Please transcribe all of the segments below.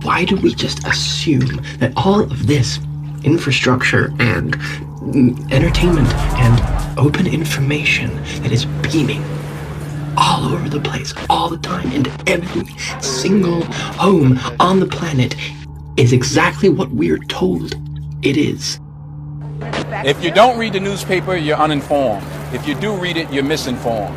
Why do we just assume that all of this infrastructure and entertainment and open information that is beaming all over the place, all the time, into every single home on the planet is exactly what we're told it is? If you don't read the newspaper, you're uninformed. If you do read it, you're misinformed.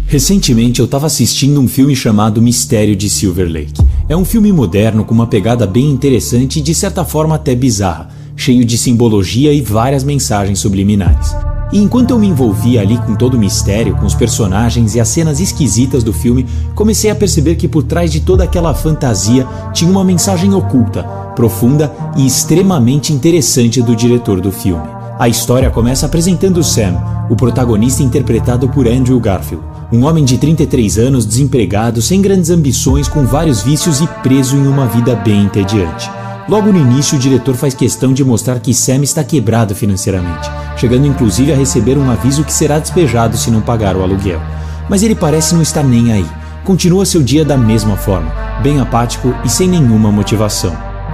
Recentemente eu estava assistindo um filme chamado Mistério de Silver Lake. É um filme moderno com uma pegada bem interessante e de certa forma até bizarra, cheio de simbologia e várias mensagens subliminares. E enquanto eu me envolvia ali com todo o mistério, com os personagens e as cenas esquisitas do filme, comecei a perceber que por trás de toda aquela fantasia tinha uma mensagem oculta, profunda e extremamente interessante do diretor do filme. A história começa apresentando Sam, o protagonista interpretado por Andrew Garfield, um homem de 33 anos, desempregado, sem grandes ambições, com vários vícios e preso em uma vida bem entediante. Logo no início, o diretor faz questão de mostrar que Sam está quebrado financeiramente, chegando inclusive a receber um aviso que será despejado se não pagar o aluguel. Mas ele parece não estar nem aí. Continua seu dia da mesma forma, bem apático e sem nenhuma motivação.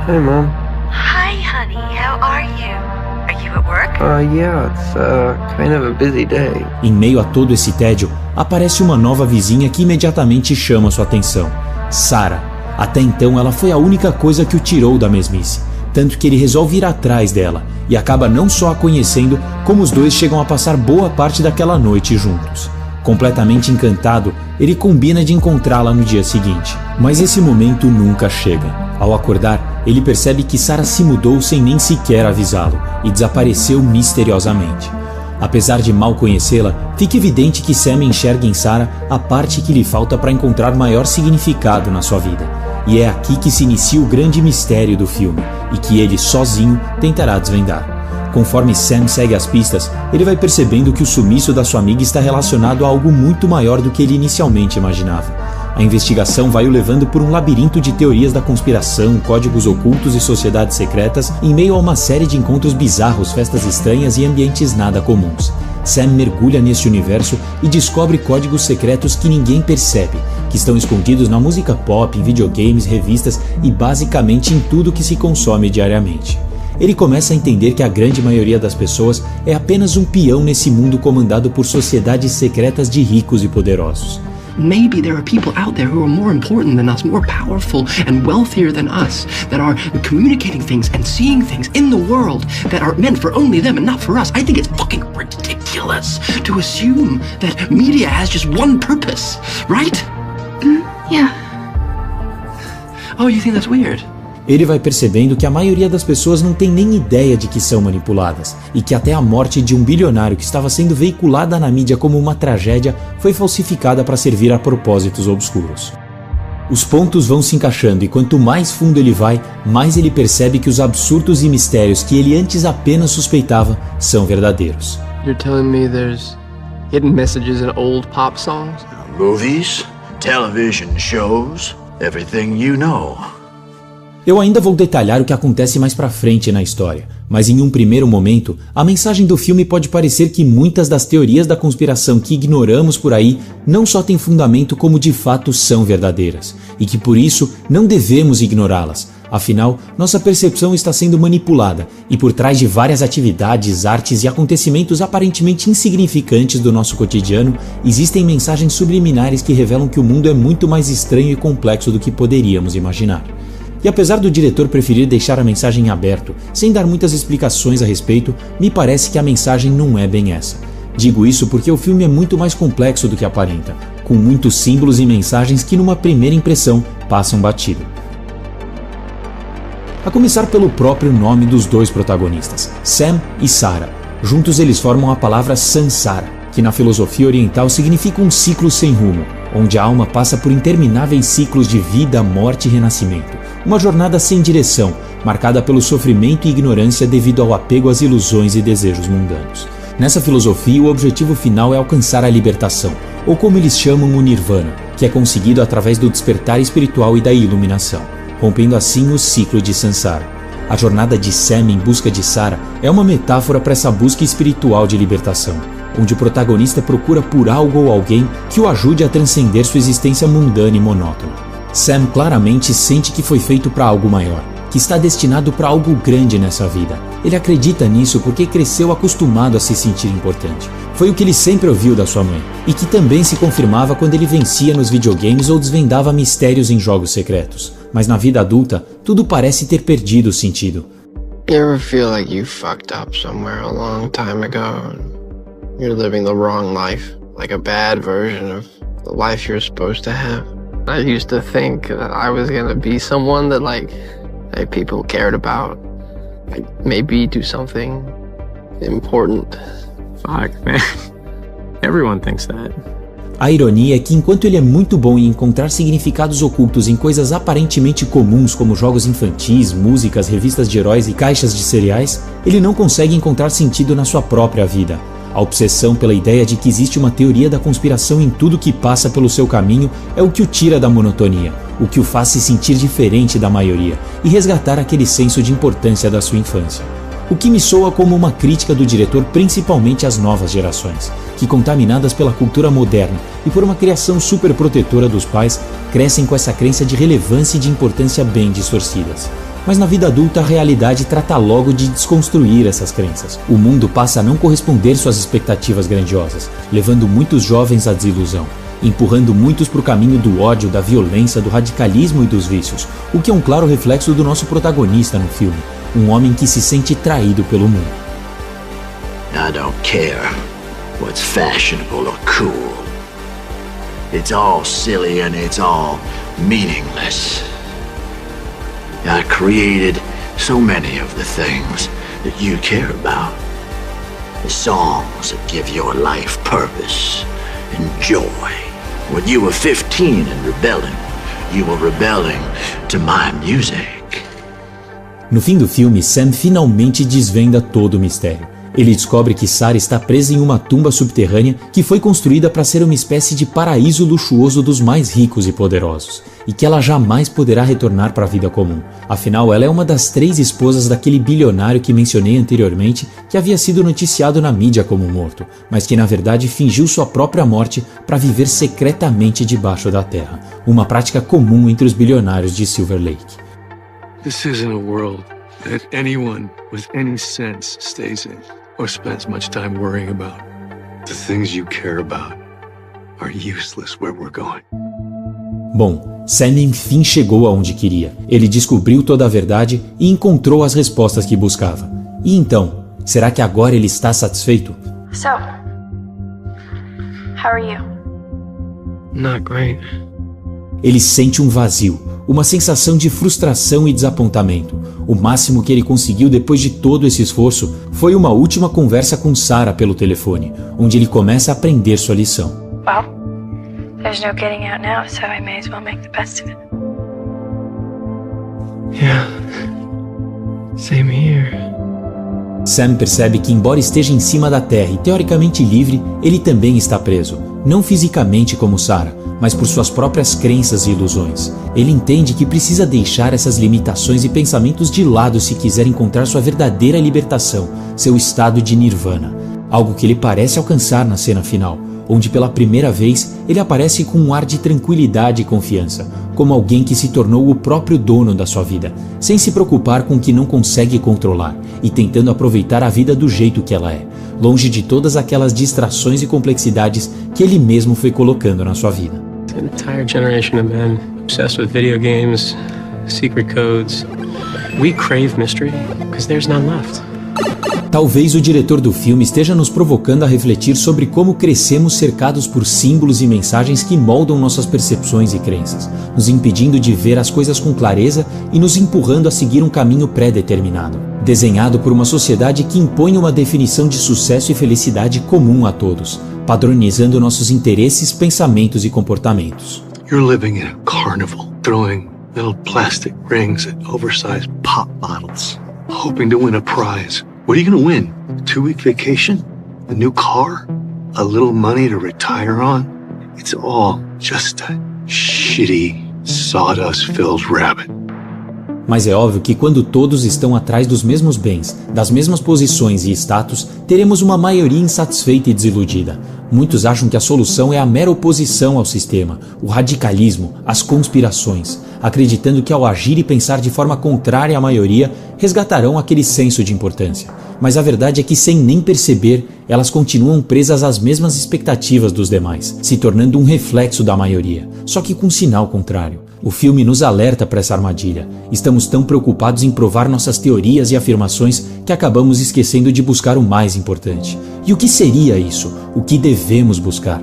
Hey, Mom. Hi, honey. How are you? Are you at work? Yeah, it's kind of a busy day. Em meio a todo esse tédio, aparece uma nova vizinha que imediatamente chama sua atenção. Sarah. Até então ela foi a única coisa que o tirou da mesmice, tanto que ele resolve ir atrás dela e acaba não só a conhecendo, como os dois chegam a passar boa parte daquela noite juntos. Completamente encantado, ele combina de encontrá-la no dia seguinte, mas esse momento nunca chega. Ao acordar, ele percebe que Sarah se mudou sem nem sequer avisá-lo e desapareceu misteriosamente. Apesar de mal conhecê-la, fica evidente que Sam enxerga em Sarah a parte que lhe falta para encontrar maior significado na sua vida. E é aqui que se inicia o grande mistério do filme, e que ele, sozinho, tentará desvendar. Conforme Sam segue as pistas, ele vai percebendo que o sumiço da sua amiga está relacionado a algo muito maior do que ele inicialmente imaginava. A investigação vai o levando por um labirinto de teorias da conspiração, códigos ocultos e sociedades secretas, em meio a uma série de encontros bizarros, festas estranhas e ambientes nada comuns. Sam mergulha neste universo e descobre códigos secretos que ninguém percebe, que estão escondidos na música pop, em videogames, revistas e basicamente em tudo que se consome diariamente. Ele começa a entender que a grande maioria das pessoas é apenas um peão nesse mundo comandado por sociedades secretas de ricos e poderosos. Maybe there are people out there who are more important than us, more powerful and wealthier than us, that are communicating things and seeing things in the world that are meant for only them and not for us. I think it's fucking ridiculous to assume that media has just one purpose, right? Yeah. Oh, you think that's weird? Ele vai percebendo que a maioria das pessoas não tem nem ideia de que são manipuladas, e que até a morte de um bilionário que estava sendo veiculada na mídia como uma tragédia foi falsificada para servir a propósitos obscuros. Os pontos vão se encaixando e quanto mais fundo ele vai, mais ele percebe que os absurdos e mistérios que ele antes apenas suspeitava são verdadeiros. You're telling me there's hidden messages in old pop songs? Movies, television shows, everything you know. Eu ainda vou detalhar o que acontece mais pra frente na história, mas em um primeiro momento, a mensagem do filme pode parecer que muitas das teorias da conspiração que ignoramos por aí não só têm fundamento como de fato são verdadeiras, e que por isso não devemos ignorá-las. Afinal, nossa percepção está sendo manipulada, e por trás de várias atividades, artes e acontecimentos aparentemente insignificantes do nosso cotidiano, existem mensagens subliminares que revelam que o mundo é muito mais estranho e complexo do que poderíamos imaginar. E apesar do diretor preferir deixar a mensagem em aberto, sem dar muitas explicações a respeito, me parece que a mensagem não é bem essa. Digo isso porque o filme é muito mais complexo do que aparenta, com muitos símbolos e mensagens que numa primeira impressão passam batido. A começar pelo próprio nome dos dois protagonistas, Sam e Sarah. Juntos eles formam a palavra Sansara, que na filosofia oriental significa um ciclo sem rumo, onde a alma passa por intermináveis ciclos de vida, morte e renascimento. Uma jornada sem direção, marcada pelo sofrimento e ignorância devido ao apego às ilusões e desejos mundanos. Nessa filosofia, o objetivo final é alcançar a libertação, ou como eles chamam o Nirvana, que é conseguido através do despertar espiritual e da iluminação, rompendo assim o ciclo de Sansara. A jornada de Sam em busca de Sarah é uma metáfora para essa busca espiritual de libertação, onde o protagonista procura por algo ou alguém que o ajude a transcender sua existência mundana e monótona. Sam claramente sente que foi feito para algo maior, que está destinado para algo grande nessa vida. Ele acredita nisso porque cresceu acostumado a se sentir importante. Foi o que ele sempre ouviu da sua mãe, e que também se confirmava quando ele vencia nos videogames ou desvendava mistérios em jogos secretos. Mas na vida adulta, tudo parece ter perdido o sentido. You ever feel like you fucked up somewhere a long time ago? You're living the wrong life, like a bad version of the life you're supposed to have. I used to think that I was gonna be someone that like people cared about. Like maybe do something important. Fuck, man. Everyone thinks that. A ironia é que enquanto ele é muito bom em encontrar significados ocultos em coisas aparentemente comuns como jogos infantis, músicas, revistas de heróis e caixas de cereais, ele não consegue encontrar sentido na sua própria vida. A obsessão pela ideia de que existe uma teoria da conspiração em tudo que passa pelo seu caminho é o que o tira da monotonia, o que o faz se sentir diferente da maioria e resgatar aquele senso de importância da sua infância. O que me soa como uma crítica do diretor principalmente às novas gerações, que contaminadas pela cultura moderna e por uma criação superprotetora dos pais, crescem com essa crença de relevância e de importância bem distorcidas. Mas na vida adulta a realidade trata logo de desconstruir essas crenças. O mundo passa a não corresponder suas expectativas grandiosas, levando muitos jovens à desilusão, empurrando muitos para o caminho do ódio, da violência, do radicalismo e dos vícios, o que é um claro reflexo do nosso protagonista no filme, um homem que se sente traído pelo mundo. I don't care what's fashionable or cool. It's all silly and it's all meaningless. I created so many of the things that you care about. The songs that give your life purpose and joy. When you were 15 and rebelling, you were rebelling to my music. No fim do filme, Sam finalmente desvenda todo o mistério. Ele descobre que Sarah está presa em uma tumba subterrânea que foi construída para ser uma espécie de paraíso luxuoso dos mais ricos e poderosos, e que ela jamais poderá retornar para a vida comum. Afinal, ela é uma das 3 esposas daquele bilionário que mencionei anteriormente, que havia sido noticiado na mídia como morto, mas que na verdade fingiu sua própria morte para viver secretamente debaixo da terra, uma prática comum entre os bilionários de Silver Lake. This isn't a world that anyone with any sense stays in or spends much time worrying about. The things you care about are useless where we're going. Bom, Sam enfim chegou aonde queria. Ele descobriu toda a verdade e encontrou as respostas que buscava. E então, será que agora ele está satisfeito? So, how are you? Not great. Ele sente um vazio, uma sensação de frustração e desapontamento. O máximo que ele conseguiu depois de todo esse esforço foi uma última conversa com Sarah pelo telefone, onde ele começa a aprender sua lição. Well, there's no getting out now, so I may as well make the best of it. Yeah. Same here. Sam percebe que, embora esteja em cima da terra e teoricamente livre, ele também está preso, não fisicamente como Sarah, mas por suas próprias crenças e ilusões. Ele entende que precisa deixar essas limitações e pensamentos de lado se quiser encontrar sua verdadeira libertação, seu estado de nirvana, algo que ele parece alcançar na cena final, onde pela primeira vez ele aparece com um ar de tranquilidade e confiança, como alguém que se tornou o próprio dono da sua vida, sem se preocupar com o que não consegue controlar e tentando aproveitar a vida do jeito que ela é, longe de todas aquelas distrações e complexidades que ele mesmo foi colocando na sua vida. An entire generation of men obsessed with video games, secret codes. We crave mystery because there's none left. Talvez o diretor do filme esteja nos provocando a refletir sobre como crescemos cercados por símbolos e mensagens que moldam nossas percepções e crenças, nos impedindo de ver as coisas com clareza e nos empurrando a seguir um caminho pré-determinado, desenhado por uma sociedade que impõe uma definição de sucesso e felicidade comum a todos, padronizando nossos interesses, pensamentos e comportamentos. You're living in a carnival, throwing little plastic rings at oversized pop bottles, hoping to win a prize. What are you gonna win? A 2-week vacation? A new car? A little money to retire on? It's all just a shitty, sawdust-filled rabbit. Mas é óbvio que quando todos estão atrás dos mesmos bens, das mesmas posições e status, teremos uma maioria insatisfeita e desiludida. Muitos acham que a solução é a mera oposição ao sistema, o radicalismo, as conspirações, acreditando que ao agir e pensar de forma contrária à maioria, resgatarão aquele senso de importância. Mas a verdade é que, sem nem perceber, elas continuam presas às mesmas expectativas dos demais, se tornando um reflexo da maioria, só que com sinal contrário. O filme nos alerta para essa armadilha. Estamos tão preocupados em provar nossas teorias e afirmações que acabamos esquecendo de buscar o mais importante. E o que seria isso? O que devemos buscar?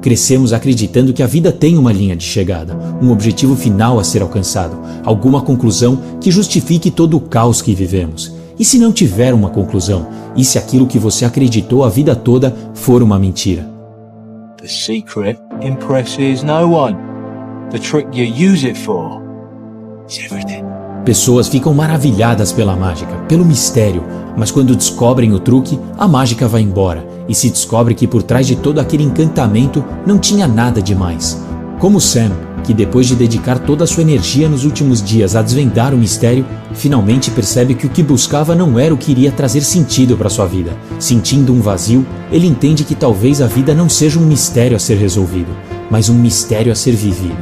Crescemos acreditando que a vida tem uma linha de chegada, um objetivo final a ser alcançado, alguma conclusão que justifique todo o caos que vivemos. E se não tiver uma conclusão? E se aquilo que você acreditou a vida toda for uma mentira? The secret impresses no one. The trick you use it for is everything. Pessoas ficam maravilhadas pela mágica, pelo mistério, mas quando descobrem o truque, a mágica vai embora e se descobre que por trás de todo aquele encantamento não tinha nada demais. Como Sam, que depois de dedicar toda a sua energia nos últimos dias a desvendar o mistério, finalmente percebe que o que buscava não era o que iria trazer sentido para sua vida. Sentindo um vazio, ele entende que talvez a vida não seja um mistério a ser resolvido, mas um mistério a ser vivido.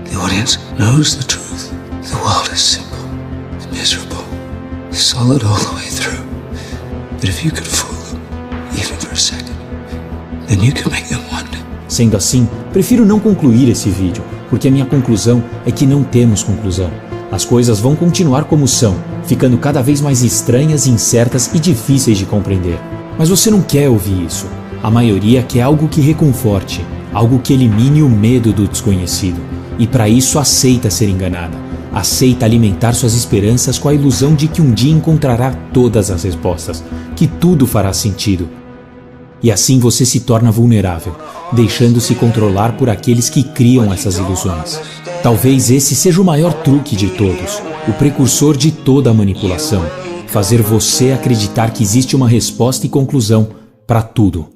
The audience knows the truth. The world is simple, miserable, solid all the way through. But if you could fool them, even for a second, then you can make them wonder. Sendo assim, prefiro não concluir esse vídeo, porque a minha conclusão é que não temos conclusão. As coisas vão continuar como são, ficando cada vez mais estranhas, incertas e difíceis de compreender. Mas você não quer ouvir isso. A maioria quer algo que reconforte, algo que elimine o medo do desconhecido. E para isso aceita ser enganada. Aceita alimentar suas esperanças com a ilusão de que um dia encontrará todas as respostas, que tudo fará sentido. E assim você se torna vulnerável, deixando-se controlar por aqueles que criam essas ilusões. Talvez esse seja o maior truque de todos, o precursor de toda a manipulação. Fazer você acreditar que existe uma resposta e conclusão para tudo.